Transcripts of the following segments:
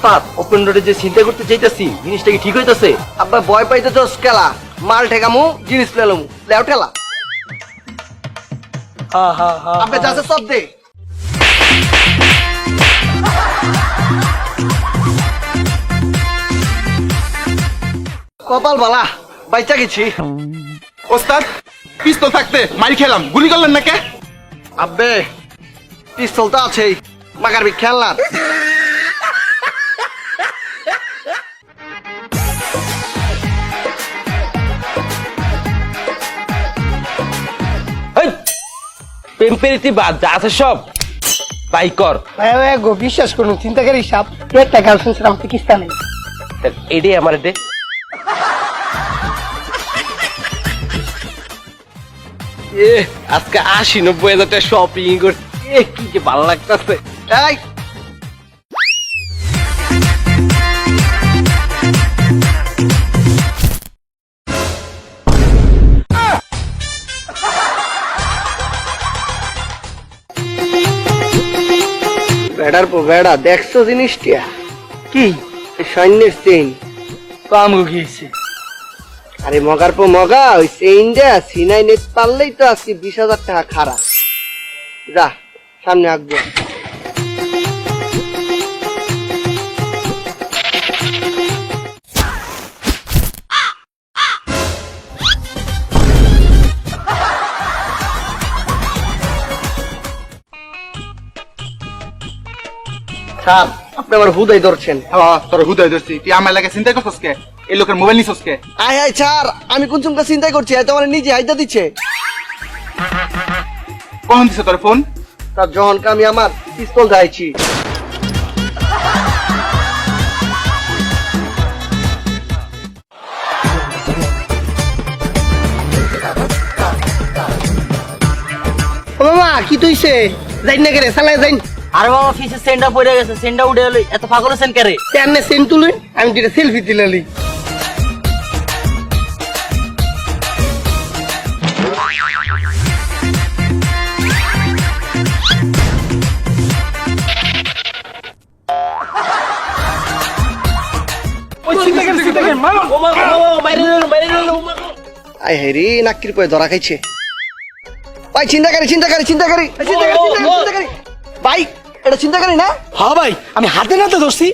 ওস্তাদ ওপেন রোডে যে চিন্তা করতে চাইতাছি জিনিসটা কি ঠিক হইতাছে? আব্বা ভয় পাইতেছস কেলা? মাল ঠেকামু জিনিস লেলামু লেও ঠেলা। আব্বা যাচ্ছে সব দে। কপাল বালা বাইচা গেছি। ওস্তাদ পিস্তল থাকতে মারি খেলাম, গুলি করলেন না কে? আব্বে পিস্তল তো আছেই, মাগার বি খেলনা। প্রেম পেরিতি বাদ যা আছে সব বাই কর। গো বিশ্বাস করুন চিন্তাকারী সাপ একটা গার্লফ্রেন্ড ছাড়া আমাকে কিস্তা নেই। এটাই আমার দে। আজকে ৮০-৯০ হাজার শপিং করছি, কি যে ভালো লাগতেছে। এই বেড়ার পর বেড়া দেখছো জিনিসটা কি সৈন্যের চেইন? তো আমগো গিয়েছে আরে মগার পর মগা ওই চেইনটা সিনাই নেট পারলেই তো আজকে ২০,০০০ টাকা খারাপ। যা সামনে আঁকবো। স্যার আপনি আমার হুদাই ধরছেন। তোর হুদয় ধরছি, তুই আমার লাগে চিন্তা করছস কে? এই লোকের মোবাইল নিছস কে? আয় হায় স্যার আমি কোন চুমকা চিন্তাই করছি, এত আমার নিজে হাইদা দিচ্ছে। কখন দিছে তোর ফোন? তার যখনকে আমি আমার পিস্তল যাইছি। ও মামা কি তুইছে যাইন না কেরে চালাই যাইন। আরে বাবা ফিসে সেন্ডা পড়ে গেছে, সেন্ডা উঠে গেল, এত পাগল আছেন কে রে? তেমনে সেন তুলুন আমি দুইটা সেলফি দিলালি। আয় হেরি নাক্কির পয়ে ধরা খাইছে। ভাই চিন্তাকারী চিন্তাকারী চিন্তাকারী চিন্তাকারী ভাই এটা চিন্তাকারী না? হ্যাঁ ভাই আমি হাতে নাতে ধরছি।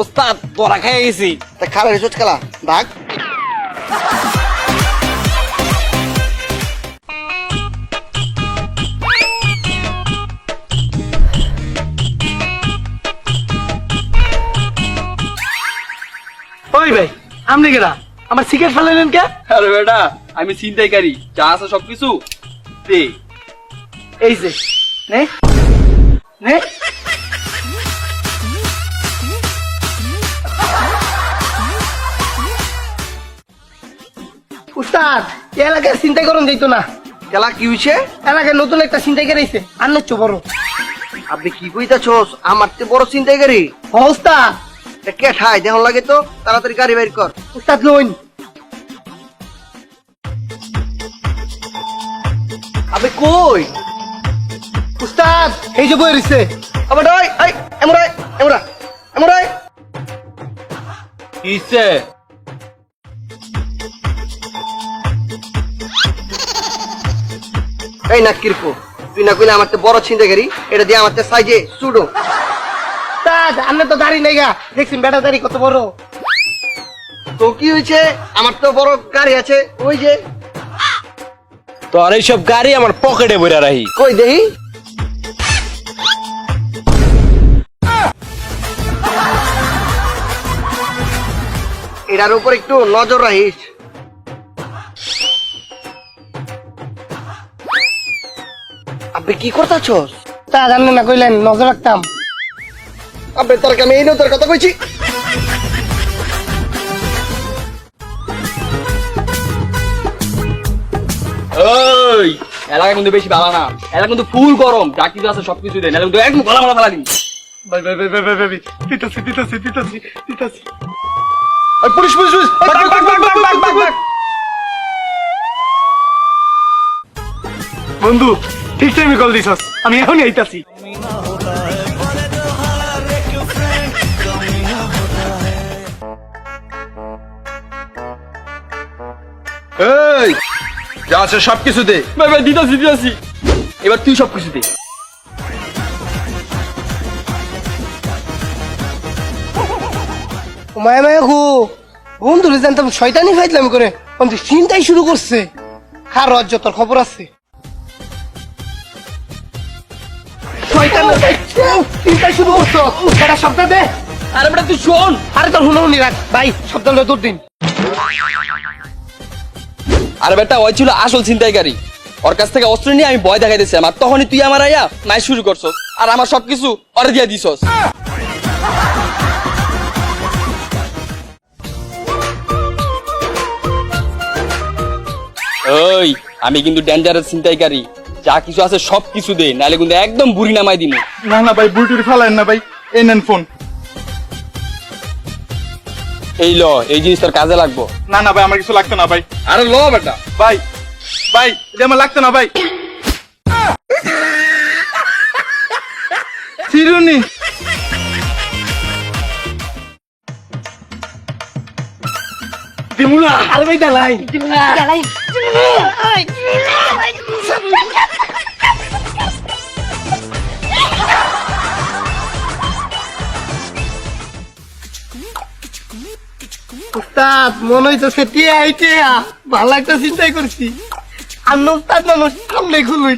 ওস্তাদ তোরা খেয়ে গেছি। তা খারাপ রেসোর্ট খেলা ভাগ। ওই ভাই আপনি কেডা আমার সিগারেট ফেলাইলেন কে? আরে বেটা আমি চিন্তাইকারী, যা আছে সবকিছু দে। এই যে নে নে উস্তাদ এই এলাকায় চিন্তাই করুন যাইতো না। খেলা কি হয়েছে? এলাকায় নতুন একটা চিন্তাই করেছে আর নচ্ছ বড়। আপনি কি কইতাছোস? আমার তো বড় চিন্তাকারী। হ্যাঁ উস্তাদ কে ঠাই দেহন লাগে তো, তাড়াতাড়ি গাড়ি বাইর কর। উস্তাদ লইন। আপনি কই? উস্তাদ এই যে বই রইছে। আবার ওই এই এমরাই এমরা এমরাই কিসে? এই নাক্কির পো, তুই না কইলে আমার তো বড় চিন্তাকারী, এটা দিয়ে আমার তো সাইজে চুডো। উস্তাদ আপনি তো দাড়ি নাই গা, দেখছেন বেটা দাড়ি কত বড়। তো কি হয়েছে? আমার তো বড় গাড়ি আছে ওই যে। তোর এইসব গাড়ি আমার পকেটে ভরে রাখি। কই দেহি এটার উপর একটু নজর রাখিস। আপনি কি করতেছস? তা জানেন না কইলেন নজর রাখতাম। আপনি তোর আমি এই নজর কথা কইছি। ওই এলাকা কিন্তু বেশি ভালো না, এলাকা কিন্তু ফুল গরম, যা কিছু আছে সবকিছু দেন, এলাকা কিন্তু একদম গলা মারা ফেলা দিন। ভাই ভাই ভাই ভাই ভাই ভাই দিতাছি দিতাছি দিতাছি দিতাছি। Police police police! বাগ, বাগ, বাগ, বাগ, বাগ, বাগ, বাগ! বন্ধু ঠিক টাইমে কল দিছস, আমি এখনই আইতাছি। এই যা আছে সবকিছু দে। ভাই ভাই দিতাছি এবার তুই সব কিছু দে। মায়া মায়া গো বন্ধুরে জানতাম শয়তানি ফাইতলামি করে বন্ধু চিন্তাই শুরু করছে খার রাজ্য তোর খবর আছে শয়তানের চিন্তা শুরু করছো এটা শব্দ দে আরে বেটা তুই শোন। আরে তোর হুনহুনি রাখ ভাই শব্দ হলো তোর দিন আরে বেটা ওই ছিল আসল ছিনতাইকারী, ওর কাছ থেকে অস্ত্র নিয়ে আমি ভয় দেখাইতেছিলাম, আর তখনই তুই আমার আইয়া নাই শুরু করছস আর আমার সবকিছু ওরে দিয়া দিছস। ওই আমি কিন্তু ডেঞ্জারাস ছিনতাইকারী, যা কিছু আছে সব কিছু দে, নাহলে কিন্তু একদম বুড়ি নামাই দিমু। না না ভাই বুলটুরি ফালায়েন না ভাই, এই নেন ফোন। এই ল, এই জিনিস তোর কাজে লাগবো। না না ভাই আমার কিছু লাগতো না ভাই। আরে ল বেটা। ভাই ভাই এটা আমার লাগতো না ভাই। চিরুনি দিমুনা। আরে ভাই দালাই উস্তাদ মনে হইতেছে টিয়া আইটিয়া ভালো একটা চিন্তাই করছি আর উস্তাদ মানুষ সামনে খুলুই